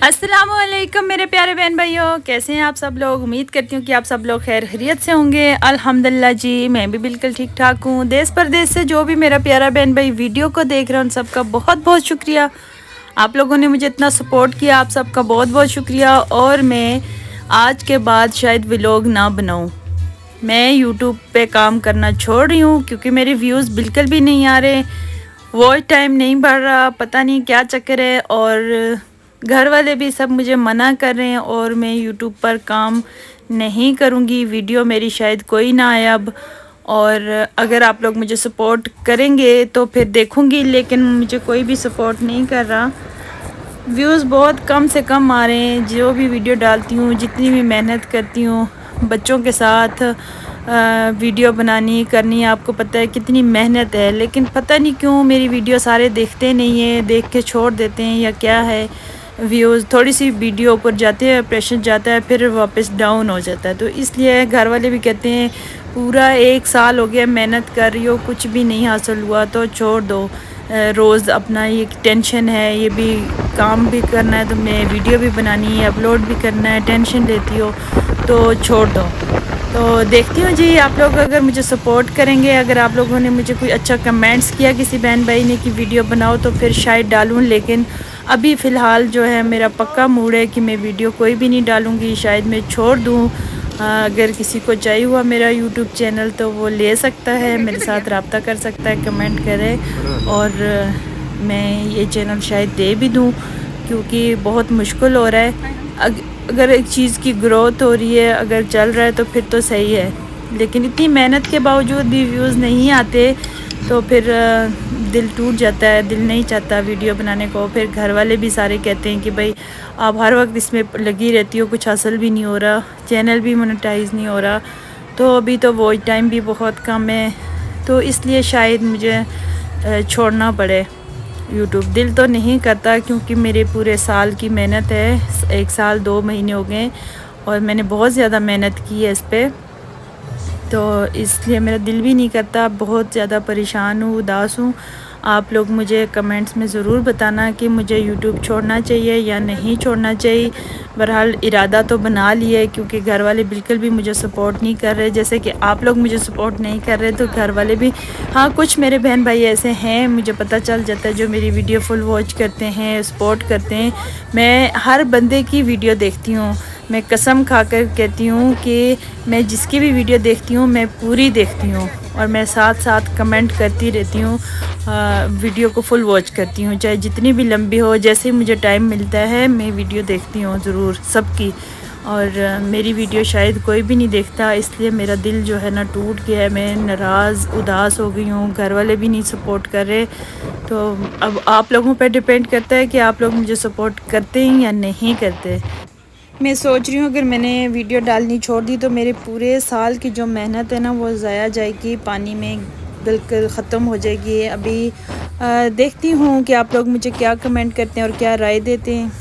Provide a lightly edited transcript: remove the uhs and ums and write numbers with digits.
अस्सलाम वालेकुम मेरे प्यारे बहन भाइयों, कैसे हैं आप सब लोग। उम्मीद करती हूँ कि आप सब लोग खैर खैरियत से होंगे। अल्हम्दुलिल्लाह जी, मैं भी बिल्कुल ठीक ठाक हूँ। देश परदेश से जो भी मेरा प्यारा बहन भाई वीडियो को देख रहे हैं उन सबका बहुत बहुत शुक्रिया। आप लोगों ने मुझे इतना सपोर्ट किया, आप सबका बहुत बहुत शुक्रिया। और मैं आज के बाद शायद व्लॉग ना बनाऊँ, मैं यूट्यूब पे काम करना छोड़ रही हूँ क्योंकि मेरे व्यूज़ बिल्कुल भी नहीं आ रहे, वॉच टाइम नहीं बढ़ रहा, पता नहीं क्या चक्कर है। और घर वाले भी सब मुझे मना कर रहे हैं और मैं यूट्यूब पर काम नहीं करूँगी। वीडियो मेरी शायद कोई ना आए अब। और अगर आप लोग मुझे सपोर्ट करेंगे तो फिर देखूँगी, लेकिन मुझे कोई भी सपोर्ट नहीं कर रहा। व्यूज़ बहुत कम से कम आ रहे हैं। जो भी वीडियो डालती हूँ, जितनी भी मेहनत करती हूँ बच्चों के साथ वीडियो बनानी करनी, आपको पता है कितनी मेहनत है, लेकिन पता नहीं क्यों मेरी वीडियो सारे देखते नहीं हैं, देख के छोड़ देते हैं या क्या है। व्यूज़ थोड़ी सी वीडियो ऊपर जाते हैं, प्रेशर जाता है, फिर वापस डाउन हो जाता है। तो इसलिए घर वाले भी कहते हैं पूरा 1 साल हो गया मेहनत कर रही हो, कुछ भी नहीं हासिल हुआ तो छोड़ दो। रोज़ अपना ये टेंशन है, ये भी काम भी करना है तुमने, वीडियो भी बनानी है, अपलोड भी करना है, टेंशन लेती हो तो छोड़ दो। तो देखती हूँ जी, आप लोग अगर मुझे सपोर्ट करेंगे, अगर आप लोगों ने मुझे कोई अच्छा कमेंट्स किया किसी बहन भाई ने कि वीडियो बनाओ, तो फिर शायद डालूँ। लेकिन अभी फ़िलहाल जो है मेरा पक्का मूड है कि मैं वीडियो कोई भी नहीं डालूँगी, शायद मैं छोड़ दूँ। अगर किसी को चाहिए हुआ मेरा यूट्यूब चैनल तो वो ले सकता है, मेरे साथ रब्ता कर सकता है, कमेंट करे और मैं ये चैनल शायद दे भी दूँ, क्योंकि बहुत मुश्किल हो रहा है। अगर एक चीज़ की ग्रोथ हो रही है, अगर चल रहा है तो फिर तो सही है, लेकिन इतनी मेहनत के बावजूद भी व्यूज़ नहीं आते तो फिर दिल टूट जाता है, दिल नहीं चाहता वीडियो बनाने को। फिर घर वाले भी सारे कहते हैं कि भाई आप हर वक्त इसमें लगी रहती हो, कुछ हासिल भी नहीं हो रहा, चैनल भी मोनेटाइज नहीं हो रहा, तो अभी तो वॉच टाइम भी बहुत कम है, तो इसलिए शायद मुझे छोड़ना पड़े यूट्यूब। दिल तो नहीं करता क्योंकि मेरे पूरे साल की मेहनत है, 1 साल 2 महीने हो गए और मैंने बहुत ज़्यादा मेहनत की है इस पर, तो इसलिए मेरा दिल भी नहीं करता। बहुत ज़्यादा परेशान हूँ, उदास हूँ। आप लोग मुझे कमेंट्स में ज़रूर बताना कि मुझे यूट्यूब छोड़ना चाहिए या नहीं छोड़ना चाहिए। बहरहाल इरादा तो बना लिया है, क्योंकि घर वाले बिल्कुल भी मुझे सपोर्ट नहीं कर रहे, जैसे कि आप लोग मुझे सपोर्ट नहीं कर रहे तो घर वाले भी। हाँ, कुछ मेरे बहन भाई ऐसे हैं, मुझे पता चल जाता है, जो मेरी वीडियो फुल वॉच करते हैं, सपोर्ट करते हैं। मैं हर बंदे की वीडियो देखती हूँ, मैं कसम खाकर कहती हूँ कि मैं जिसकी भी वीडियो देखती हूँ मैं पूरी देखती हूँ, और मैं साथ साथ कमेंट करती रहती हूँ, वीडियो को फुल वॉच करती हूँ, चाहे जितनी भी लंबी हो। जैसे ही मुझे टाइम मिलता है मैं वीडियो देखती हूँ ज़रूर सबकी, और मेरी वीडियो शायद कोई भी नहीं देखता, इसलिए मेरा दिल जो है ना टूट गया है। मैं नाराज़ उदास हो गई हूँ, घर वाले भी नहीं सपोर्ट कर रहे। तो अब आप लोगों पर डिपेंड करता है कि आप लोग मुझे सपोर्ट करते हैं या नहीं करते। मैं सोच रही हूँ अगर मैंने वीडियो डालनी छोड़ दी तो मेरे पूरे साल की जो मेहनत है ना वो ज़ाया जाएगी, पानी में बिल्कुल ख़त्म हो जाएगी। अभी देखती हूँ कि आप लोग मुझे क्या कमेंट करते हैं और क्या राय देते हैं।